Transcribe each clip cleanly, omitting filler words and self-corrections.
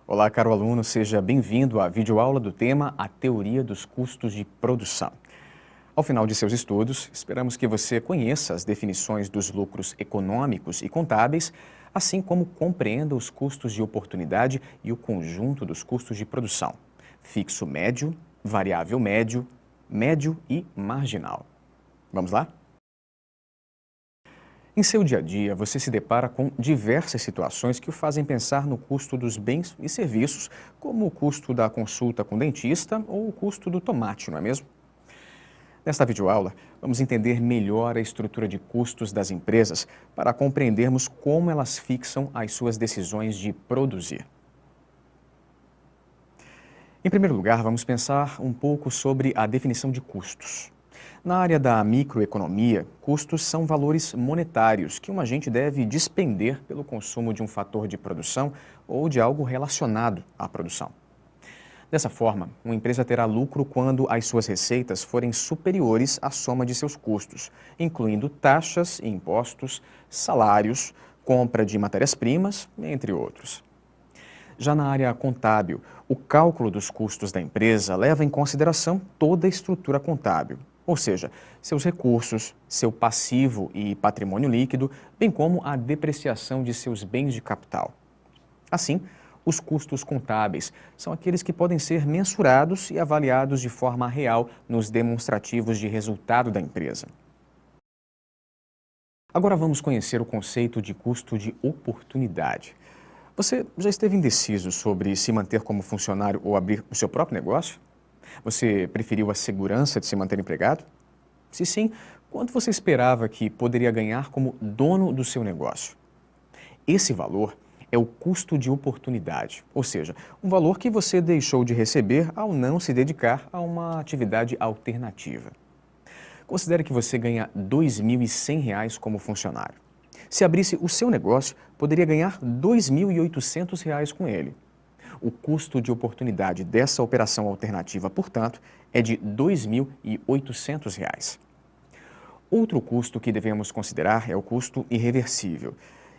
Olá, caro aluno, seja bem-vindo à videoaula do tema A Teoria dos Custos de Produção. Ao final de seus estudos, esperamos que você conheça as definições dos lucros econômicos e contábeis, assim como compreenda os custos de oportunidade e o conjunto dos custos de produção, fixo médio, variável médio, médio e marginal. Vamos lá? Em seu dia a dia, você se depara com diversas situações que o fazem pensar no custo dos bens e serviços, como o custo da consulta com o dentista ou o custo do tomate, não é mesmo? Nesta videoaula, vamos entender melhor a estrutura de custos das empresas para compreendermos como elas fixam as suas decisões de produzir. Em primeiro lugar, vamos pensar um pouco sobre a definição de custos. Na área da microeconomia, custos são valores monetários que um agente deve despender pelo consumo de um fator de produção ou de algo relacionado à produção. Dessa forma, uma empresa terá lucro quando as suas receitas forem superiores à soma de seus custos, incluindo taxas e impostos, salários, compra de matérias-primas, entre outros. Já na área contábil, o cálculo dos custos da empresa leva em consideração toda a estrutura contábil, ou seja, seus recursos, seu passivo e patrimônio líquido, bem como a depreciação de seus bens de capital. Assim, os custos contábeis são aqueles que podem ser mensurados e avaliados de forma real nos demonstrativos de resultado da empresa. Agora vamos conhecer o conceito de custo de oportunidade. Você já esteve indeciso sobre se manter como funcionário ou abrir o seu próprio negócio? Você preferiu a segurança de se manter empregado? Se sim, quanto você esperava que poderia ganhar como dono do seu negócio? Esse valor é o custo de oportunidade, ou seja, um valor que você deixou de receber ao não se dedicar a uma atividade alternativa. Considere que você ganha R$ 2.100 como funcionário. Se abrisse o seu negócio, poderia ganhar R$ 2.800 com ele. O custo de oportunidade dessa operação alternativa, portanto, é de R$ 2.800. Outro custo que devemos considerar é o custo irreversível.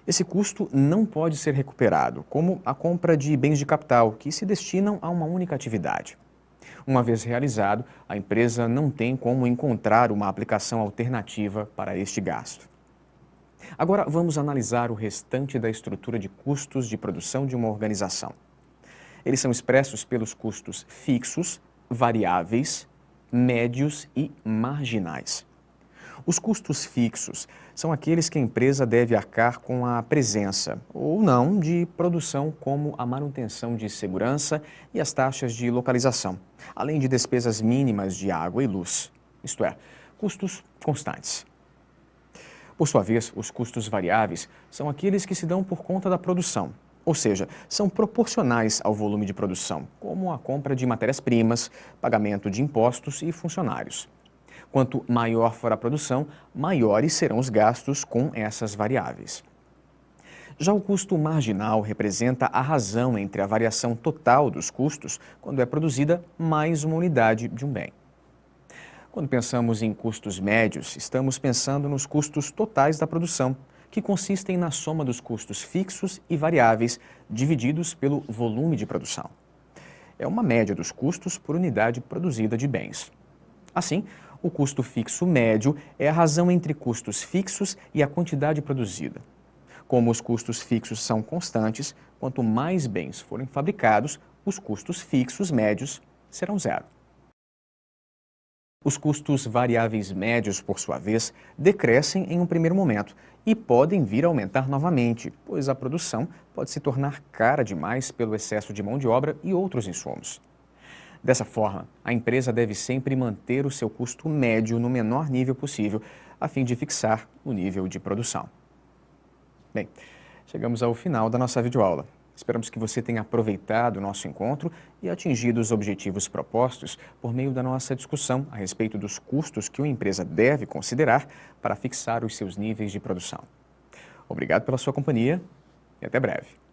Esse custo não pode ser recuperado, como a compra de bens de capital que se destinam a uma única atividade. Uma vez realizado, a empresa não tem como encontrar uma aplicação alternativa para este gasto. Agora vamos analisar o restante da estrutura de custos de produção de uma organização. Eles são expressos pelos custos fixos, variáveis, médios e marginais. Os custos fixos são aqueles que a empresa deve arcar com a presença, ou não, de produção, como a manutenção de segurança e as taxas de localização, além de despesas mínimas de água e luz, isto é, custos constantes. Por sua vez, os custos variáveis são aqueles que se dão por conta da produção, ou seja, são proporcionais ao volume de produção, como a compra de matérias-primas, pagamento de impostos e funcionários. Quanto maior for a produção, maiores serão os gastos com essas variáveis. Já o custo marginal representa a razão entre a variação total dos custos quando é produzida mais uma unidade de um bem. Quando pensamos em custos médios, estamos pensando nos custos totais da produção, que consistem na soma dos custos fixos e variáveis divididos pelo volume de produção. É uma média dos custos por unidade produzida de bens. Assim, o custo fixo médio é a razão entre custos fixos e a quantidade produzida. Como os custos fixos são constantes, quanto mais bens forem fabricados, os custos fixos médios serão zero. Os custos variáveis médios, por sua vez, decrescem em um primeiro momento e podem vir a aumentar novamente, pois a produção pode se tornar cara demais pelo excesso de mão de obra e outros insumos. Dessa forma, a empresa deve sempre manter o seu custo médio no menor nível possível, a fim de fixar o nível de produção. Bem, chegamos ao final da nossa videoaula. Esperamos que você tenha aproveitado o nosso encontro e atingido os objetivos propostos por meio da nossa discussão a respeito dos custos que uma empresa deve considerar para fixar os seus níveis de produção. Obrigado pela sua companhia e até breve.